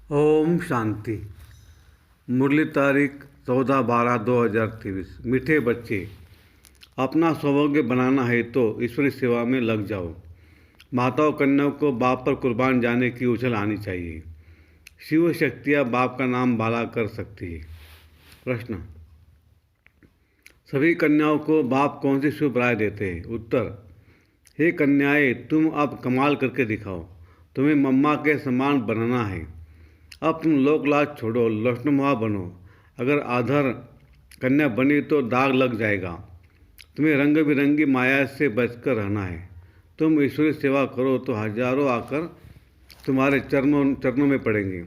ओम शांति। मुरली तारीख 14/12/2023। मीठे बच्चे, अपना सौभाग्य बनाना है तो ईश्वरी सेवा में लग जाओ। माताओं कन्याओं को बाप पर कुर्बान जाने की उछल आनी चाहिए। शिव शक्तियाँ बाप का नाम बाला कर सकती है। प्रश्न: सभी कन्याओं को बाप कौन सी शुभ राय देते हैं? उत्तर: हे कन्याएं, तुम अब कमाल करके दिखाओ। तुम्हें मम्मा के समान बनना है। अब तुम लोकलाज छोड़ो, लक्ष्मणमुआ बनो। अगर आधर कन्या बनी तो दाग लग जाएगा। तुम्हें रंग बिरंगी माया से बचकर रहना है। तुम ईश्वरी सेवा करो तो हजारों आकर तुम्हारे चरणों में पड़ेंगे।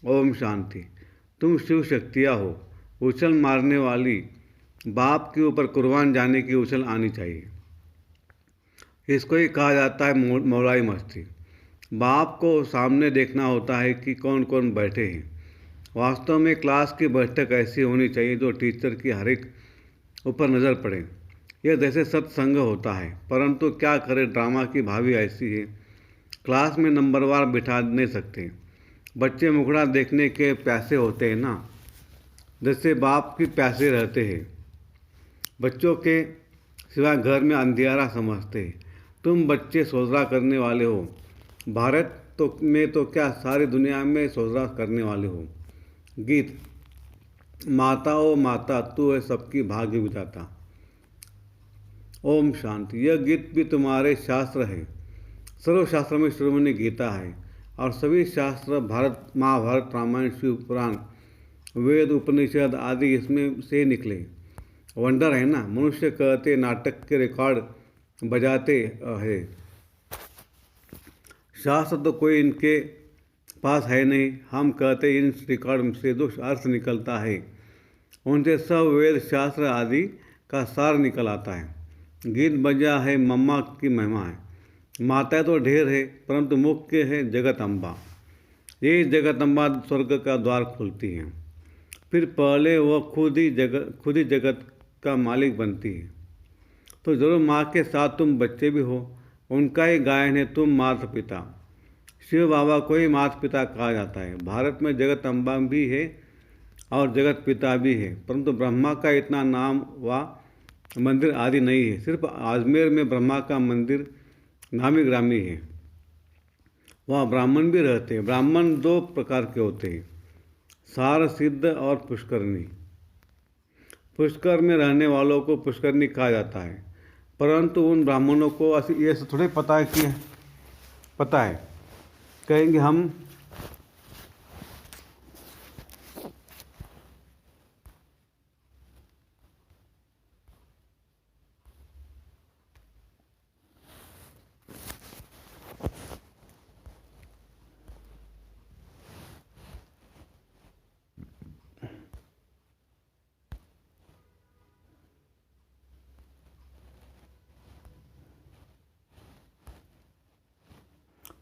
ओम शांति। तुम शिव शक्तियाँ हो। उछल मारने वाली बाप के ऊपर कुर्बान जाने की उछल आनी चाहिए। इसको ही कहा जाता है मौलाई मस्ती। बाप को सामने देखना होता है कि कौन कौन बैठे हैं। वास्तव में क्लास की बैठक ऐसी होनी चाहिए जो टीचर की हर एक ऊपर नज़र पड़े। यह जैसे सत्संग होता है, परंतु क्या करें, ड्रामा की भावी ऐसी है। क्लास में नंबरवार बिठा नहीं सकते। बच्चे मुखड़ा देखने के प्यासे होते हैं ना, जैसे बाप की प्यासे रहते हैं। बच्चों के सिवा घर में अंधियारा समझते हैं। तुम बच्चे सोचरा करने वाले हो। भारत में तो क्या, सारी दुनिया में सोचरा करने वाले हो। गीत: माता ओ माता, तू है सबकी भाग्य विधाता। ओम शांति। यह गीत भी तुम्हारे शास्त्र है। सर्वशास्त्र में शिरोमणि गीता है और सभी शास्त्र भारत, महाभारत, रामायण, शिव पुराण, वेद, उपनिषद आदि इसमें से निकले। वंडर है ना। मनुष्य कहते नाटक के रिकॉर्ड बजाते हैं। शास्त्र तो कोई इनके पास है नहीं। हम कहते इन रिकॉर्ड से जो अर्थ निकलता है उनसे सब वेद शास्त्र आदि का सार निकल आता है। गीत बजा है मम्मा की महिमा है। माताएं तो ढेर है, परंतु मुख्य है जगत अम्बा। ये जगत अम्बा स्वर्ग का द्वार खोलती हैं। फिर पहले वह खुद ही जगत का मालिक बनती है। तो जरूर माँ के साथ तुम बच्चे भी हो। उनका ही गायन है तुम माता पिता। शिव बाबा को ही माता पिता कहा जाता है। भारत में जगत अम्बा भी है और जगत पिता भी है, परंतु ब्रह्मा का इतना नाम व मंदिर आदि नहीं है। सिर्फ अजमेर में ब्रह्मा का मंदिर नामी ग्रामी है। वहाँ ब्राह्मण भी रहते हैं। ब्राह्मण दो प्रकार के होते हैं, सार सिद्ध और पुष्करणी। पुष्कर में रहने वालों को पुष्करणी कहा जाता है, परंतु उन ब्राह्मणों को ये थोड़े पता है कि पता है, कहेंगे हम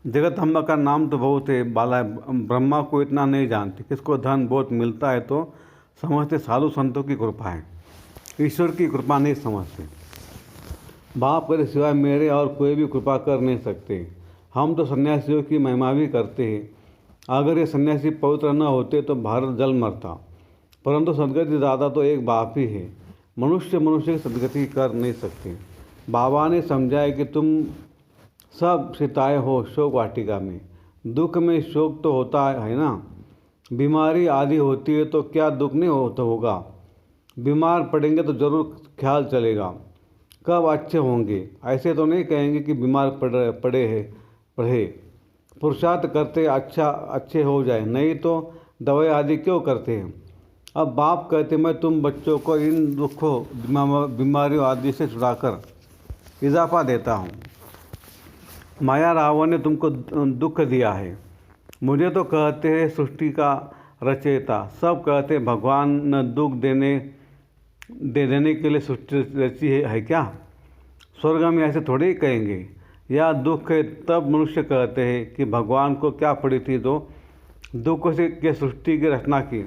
जगत अम्बा का नाम तो बहुत है, बाला ब्रह्मा को इतना नहीं जानते। किसको धन बहुत मिलता है तो समझते साधु संतों की कृपा है, ईश्वर की कृपा नहीं समझते। बाप के सिवाय मेरे और कोई भी कृपा कर नहीं सकते। हम तो सन्यासियों की महिमा भी करते हैं। अगर ये सन्यासी पवित्र न होते तो भारत जल मरता, परंतु सदगति दाता तो एक बाप ही है। मनुष्य की सदगति कर नहीं सकते। बाबा ने समझाया कि तुम सब सीताएं हो शोक वाटिका में। दुख में शोक तो होता है ना। बीमारी आदि होती है तो क्या दुख नहीं होगा। बीमार पड़ेंगे तो जरूर ख्याल चलेगा कब अच्छे होंगे। ऐसे तो नहीं कहेंगे कि बीमार पड़े पुरुषार्थ करते अच्छे हो जाए, नहीं तो दवाई आदि क्यों करते हैं। अब बाप कहते मैं तुम बच्चों को इन दुखों बीमारियों आदि से छुड़ाकर इजाफा देता हूँ। माया रावण ने तुमको दुख दिया है। मुझे तो कहते हैं सृष्टि का रचयिता। सब कहते हैं भगवान न दुख देने के लिए सृष्टि रची है क्या। स्वर्ग में ऐसे थोड़े ही कहेंगे। या दुख है तब मनुष्य कहते हैं कि भगवान को क्या पड़ी थी तो दुख से के सृष्टि की रचना की,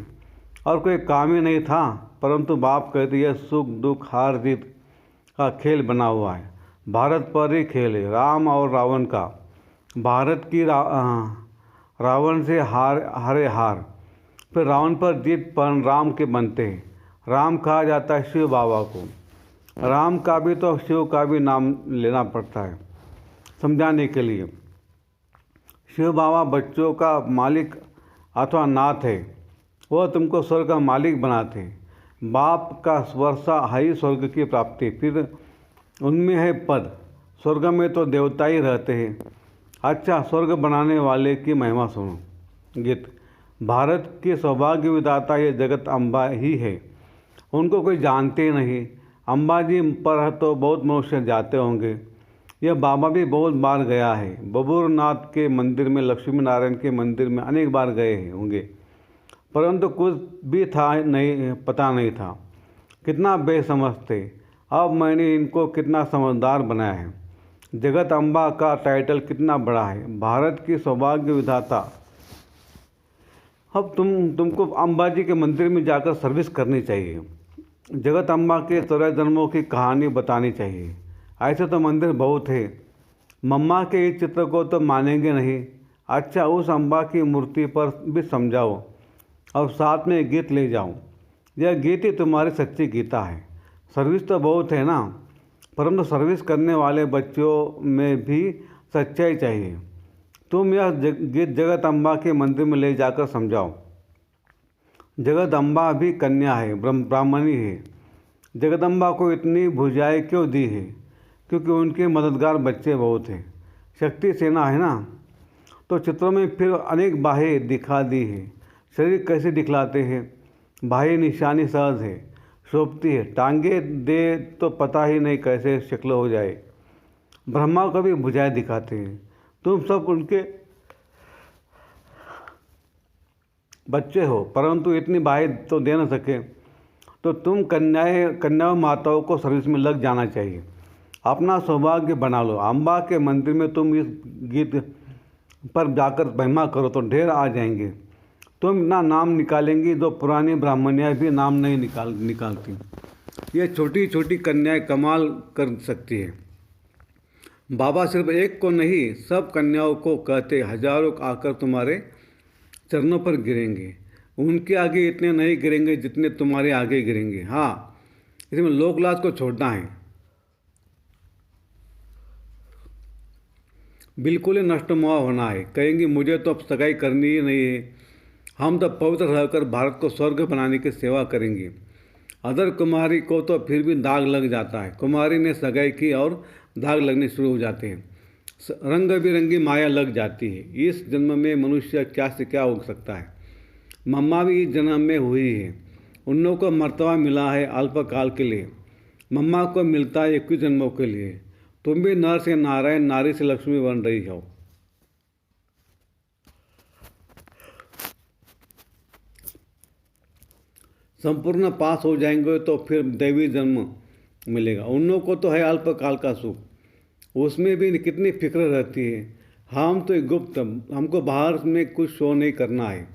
और कोई काम ही नहीं था। परंतु बाप कहते यह सुख दुख हार जीत का खेल बना हुआ है। भारत पर ही खेल है, राम और रावण का। भारत की रावण से हारे हार। फिर रावण पर जीत पर राम के बनते हैं। राम कहा जाता है शिव बाबा को। राम का भी तो शिव का भी नाम लेना पड़ता है समझाने के लिए। शिव बाबा बच्चों का मालिक अथवा नाथ है। वह तुमको स्वर्ग का मालिक बनाते हैं। बाप का वर्षा है ही स्वर्ग की प्राप्ति, फिर उनमें है पद। स्वर्ग में तो देवता ही रहते हैं। अच्छा, स्वर्ग बनाने वाले की महिमा सुनो। गीत। भारत की सौभाग्य विधाता ये जगत अम्बा ही है। उनको कोई जानते नहीं। अम्बा जी पर तो बहुत मनुष्य जाते होंगे। यह बाबा भी बहुत बार गया है। बबूरनाथ के मंदिर में, लक्ष्मी नारायण के मंदिर में अनेक बार गए होंगे, परंतु कुछ भी था नहीं, पता नहीं था। कितना बेसमझ थे। अब मैंने इनको कितना समझदार बनाया है। जगत अम्बा का टाइटल कितना बड़ा है। भारत की सौभाग्य विधाता। अब तुमको अम्बा जी के मंदिर में जाकर सर्विस करनी चाहिए। जगत अम्बा के 13 जन्मों की कहानी बतानी चाहिए। ऐसे तो मंदिर बहुत है। मम्मा के इस चित्र को तो मानेंगे नहीं। अच्छा, उस अम्बा की मूर्ति पर भी समझाओ और साथ में गीत ले जाओ। यह गीत ही तुम्हारी सच्ची गीता है। सर्विस तो बहुत है ना, परंतु सर्विस करने वाले बच्चों में भी सच्चाई चाहिए। तुम यह गीत जगत अम्बा के मंदिर में ले जाकर समझाओ। जगत अम्बा भी कन्या है, ब्राह्मणी है। जगदम्बा को इतनी भुजाएं क्यों दी है? क्योंकि उनके मददगार बच्चे बहुत हैं। शक्ति सेना है ना, तो चित्रों में फिर अनेक बाहें दिखा दी है। शरीर कैसे दिखलाते हैं? बाहें निशानी सहज है, शोभती है। टांगे दे तो पता ही नहीं कैसे शक्ल हो जाए। ब्रह्मा को भी भुजाएं दिखाते हैं। तुम सब उनके बच्चे हो, परंतु इतनी बाहें तो दे न सके, तो तुम कन्या माताओं को सर्विस में लग जाना चाहिए। अपना सौभाग्य बना लो। अम्बा के मंदिर में तुम इस गीत पर जाकर महिमा करो तो ढेर आ जाएंगे। तुम ना नाम निकालेंगी जो पुरानी ब्राह्मणियाँ भी नाम नहीं निकालती। ये छोटी छोटी कन्याएं कमाल कर सकती है। बाबा सिर्फ एक को नहीं, सब कन्याओं को कहते हजारों आकर तुम्हारे चरणों पर गिरेंगे। उनके आगे इतने नहीं गिरेंगे जितने तुम्हारे आगे गिरेंगे। हाँ, इसमें लोकलाज को छोड़ना है, बिल्कुल ही नष्टमुआ होना है। कहेंगे मुझे तो अब सगाई करनी ही नहीं है, हम तो पवित्र रहकर भारत को स्वर्ग बनाने की सेवा करेंगे। अदर कुमारी को तो फिर भी दाग लग जाता है। कुमारी ने सगाई की और दाग लगने शुरू हो जाते हैं। रंग बिरंगी माया लग जाती है। इस जन्म में मनुष्य क्या से क्या हो सकता है। मम्मा भी इस जन्म में हुई है। उन लोगों को मर्तबा मिला है अल्पकाल के लिए। मम्मा को मिलता है 21 जन्मों के लिए। तुम भी नर से नारायण, नारी से लक्ष्मी बन रही हो। संपूर्ण पास हो जाएंगे तो फिर दैवी जन्म मिलेगा। उन लोगों को तो है अल्पकाल का सुख, उसमें भी कितनी फिक्र रहती है। हम तो गुप्त, हमको बाहर में कुछ शो नहीं करना है,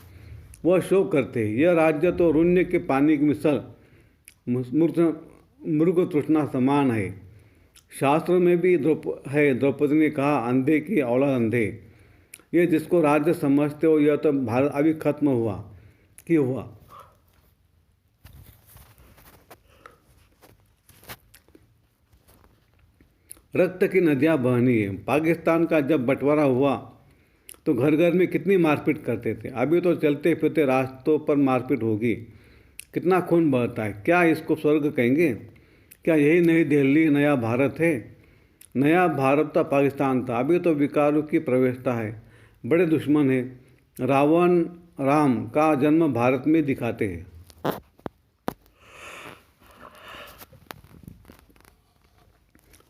वह शो करते हैं। यह राज्य तो रुण्य के पानी की मिसल मृग तृष्णा समान है। शास्त्रों में भी द्रौपदी ने कहा अंधे की औलाद अंधे। ये जिसको राज्य समझते हो, यह तो भारत अभी खत्म हुआ कि हुआ। रक्त की नदियाँ बहनी है। पाकिस्तान का जब बंटवारा हुआ तो घर घर में कितनी मारपीट करते थे। अभी तो चलते फिरते रास्तों पर मारपीट होगी। कितना खून बहता है। क्या इसको स्वर्ग कहेंगे? क्या यही नई दिल्ली नया भारत है? नया भारत था, पाकिस्तान था। अभी तो विकारों की प्रवेशता है। बड़े दुश्मन है। रावण राम का जन्म भारत में दिखाते हैं।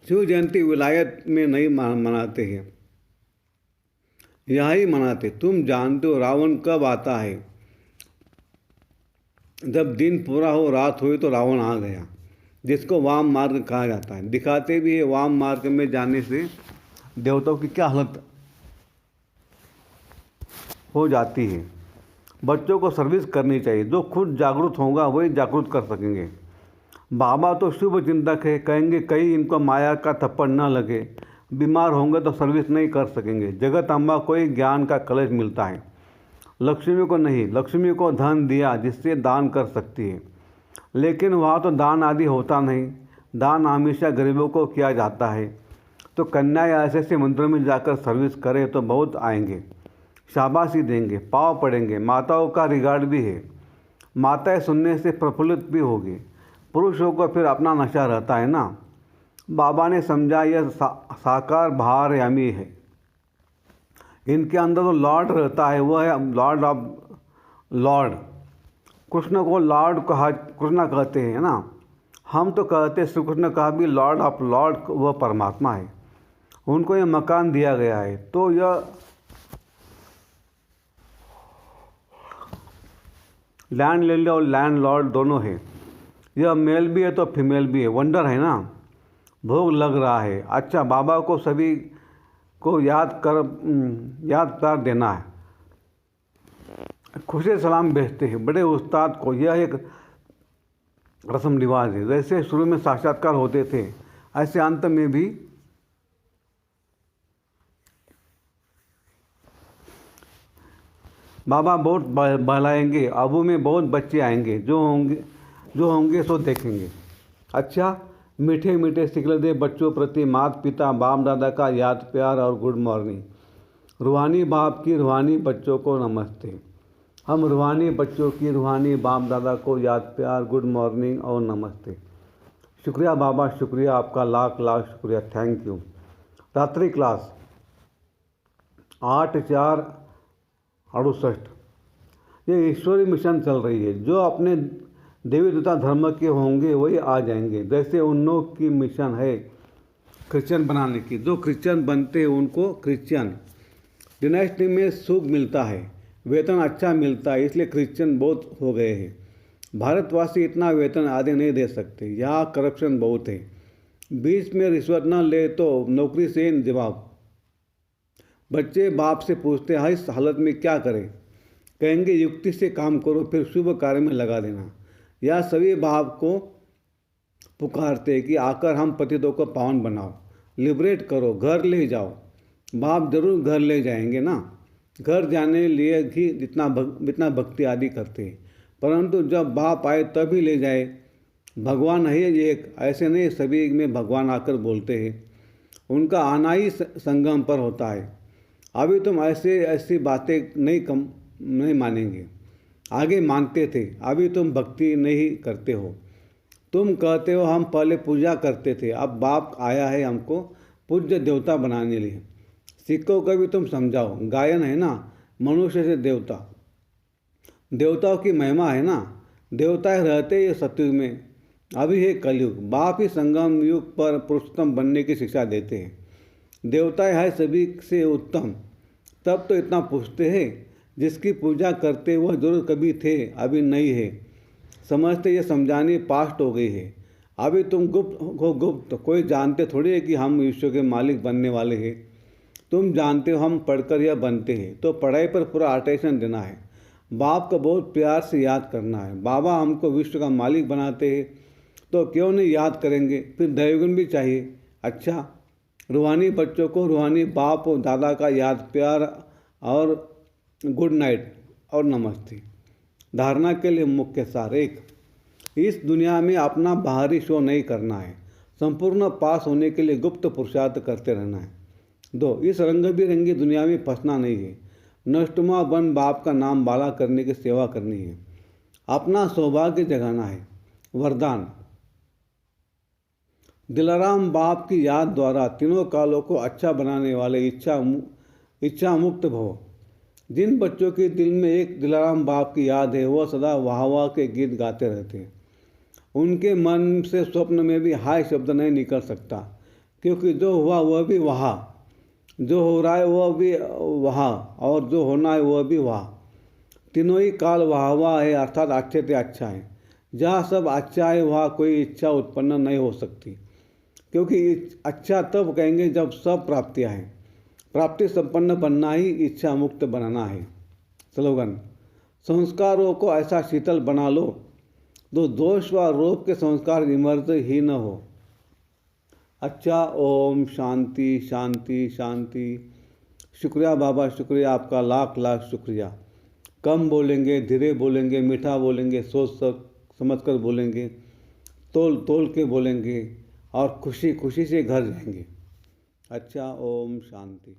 शिव जयंती विलायत में नहीं मनाते हैं, यहाँ ही मनाते। तुम जानते हो रावण कब आता है? जब दिन पूरा हो, रात हुई तो रावण आ गया, जिसको वाम मार्ग कहा जाता है। दिखाते भी है वाम मार्ग में जाने से देवताओं की क्या हालत हो जाती है। बच्चों को सर्विस करनी चाहिए। जो खुद जागरूक होगा वही जागरूक कर सकेंगे। बाबा तो शुभ चिंतक है, कहेंगे कहीं इनको माया का थप्पड़ न लगे। बीमार होंगे तो सर्विस नहीं कर सकेंगे। जगत अम्बा को ही ज्ञान का कलश मिलता है, लक्ष्मी को नहीं। लक्ष्मी को धन दिया जिससे दान कर सकती है, लेकिन वहाँ तो दान आदि होता नहीं। दान हमेशा गरीबों को किया जाता है। तो कन्या या ऐसे मंदिरों में जाकर सर्विस करे तो बहुत आएंगे, शाबाशी देंगे, पाँव पड़ेंगे। माताओं का रिगार्ड भी है, माताएं सुनने से प्रफुल्लित भी होगी। पुरुषों को फिर अपना नशा रहता है ना। बाबा ने समझा यह साकार भार यामी है, इनके अंदर तो लॉर्ड रहता है, वह है लॉर्ड ऑफ लॉर्ड। कृष्ण को लॉर्ड कहा, कृष्ण कहते हैं ना, हम तो कहते श्री कृष्ण का भी लॉर्ड ऑफ लॉर्ड वह परमात्मा है। उनको यह मकान दिया गया है, तो यह लैंड लेडी और लैंड लॉर्ड दोनों है। यह मेल भी है तो फीमेल भी है। वंडर है ना। भोग लग रहा है। अच्छा, बाबा को सभी को याद प्यार देना है, खुशी सलाम भेजते हैं बड़े उस्ताद को। यह एक रस्म रिवाज है। जैसे शुरू में साक्षात्कार होते थे, ऐसे अंत में भी बाबा बहुत बहलाएंगे। अबू में बहुत बच्चे आएंगे, जो होंगे सो देखेंगे। अच्छा, मीठे मीठे सिखले दे बच्चों प्रति माता पिता बाप दादा का याद प्यार और गुड मॉर्निंग। रूहानी बाप की रूहानी बच्चों को नमस्ते। हम रूहानी बच्चों की रूहानी बाप दादा को याद प्यार गुड मॉर्निंग और नमस्ते। शुक्रिया बाबा, शुक्रिया आपका, लाख लाख शुक्रिया, थैंक यू। रात्रि क्लास 8/4/68। ये ईश्वरीय मिशन चल रही है। जो अपने देवी देवता धर्म के होंगे वही आ जाएंगे। जैसे उन लोग की मिशन है क्रिश्चियन बनाने की, जो क्रिश्चियन बनते हैं उनको क्रिश्चियन डिनास्टी में सुख मिलता है, वेतन अच्छा मिलता है, इसलिए क्रिश्चियन बहुत हो गए हैं। भारतवासी इतना वेतन आदि नहीं दे सकते, यहाँ करप्शन बहुत है। बीच में रिश्वत न ले तो नौकरी से जवाब। बच्चे बाप से पूछते हैं इस हालत में क्या करें, कहेंगे युक्ति से काम करो, फिर शुभ कार्य में लगा देना। या सभी बाप को पुकारते हैं कि आकर हम पतितों को पावन बनाओ, लिबरेट करो, घर ले जाओ। बाप जरूर घर ले जाएंगे ना। घर जाने लिए ही इतना भक्ति आदि करते हैं, परंतु जब बाप आए तभी ले जाए। भगवान है एक, ऐसे नहीं सभी में भगवान आकर बोलते हैं। उनका आना ही संगम पर होता है। अभी तुम ऐसी बातें नहीं मानेंगे, आगे मानते थे। अभी तुम भक्ति नहीं करते हो। तुम कहते हो हम पहले पूजा करते थे, अब बाप आया है हमको पूज्य देवता बनाने लिए। सिक्कों को भी तुम समझाओ। गायन है ना, मनुष्य से देवता, देवताओं की महिमा है ना। देवताएं रहते ये सतयुग में, अभी है कलयुग। बाप ही संगम युग पर पुरुषोत्तम बनने की शिक्षा देते हैं। देवताएं है सभी से उत्तम, तब तो इतना पूछते हैं। जिसकी पूजा करते वह जरूर कभी थे, अभी नहीं है। समझते ये समझाने पास्ट हो गई है। अभी तुम गुप्त हो, गुप्त कोई जानते थोड़ी है कि हम विश्व के मालिक बनने वाले हैं। तुम जानते हो हम पढ़कर यह बनते हैं, तो पढ़ाई पर पूरा अटेंशन देना है। बाप को बहुत प्यार से याद करना है। बाबा हमको विश्व का मालिक बनाते हैं तो क्यों नहीं याद करेंगे। फिर दैवगुण भी चाहिए। अच्छा, रूहानी बच्चों को रूहानी बाप और दादा का याद प्यार और गुड नाइट और नमस्ते। धारणा के लिए मुख्य सार। 1, इस दुनिया में अपना बाहरी शो नहीं करना है। संपूर्ण पास होने के लिए गुप्त पुरुषार्थ करते रहना है। 2, इस रंग बिरंगी दुनिया में फंसना नहीं है। नष्टमा बन बाप का नाम बाला करने की सेवा करनी है। अपना सौभाग्य जगाना है। वरदान, दिलाराम बाप की याद द्वारा तीनों कालों को अच्छा बनाने वाले इच्छा मुक्त भव। जिन बच्चों के दिल में एक दिलाराम बाप की याद है वह सदा वाह वाह के गीत गाते रहते हैं। उनके मन से स्वप्न में भी हाय शब्द नहीं निकल सकता, क्योंकि जो हुआ वह भी वहाँ, जो हो रहा है वह भी वहाँ, और जो होना है वह भी वहाँ। तीनों ही काल वाह वाह है, अर्थात अच्छे से अच्छा है। जहाँ सब अच्छा है वहाँ कोई इच्छा उत्पन्न नहीं हो सकती, क्योंकि अच्छा तब कहेंगे जब सब प्राप्तियाँ हैं। प्राप्ति संपन्न बनना ही इच्छा मुक्त बनाना है। स्लोगन, संस्कारों को ऐसा शीतल बना लो तो दोष व रोग के संस्कार इमर्ज ही न हो। अच्छा, ओम शांति शांति शांति। शुक्रिया बाबा, शुक्रिया आपका, लाख लाख शुक्रिया। कम बोलेंगे, धीरे बोलेंगे, मीठा बोलेंगे, सोच समझ कर बोलेंगे, तोल तोल के बोलेंगे और खुशी खुशी से घर जाएंगे। अच्छा, ओम शांति।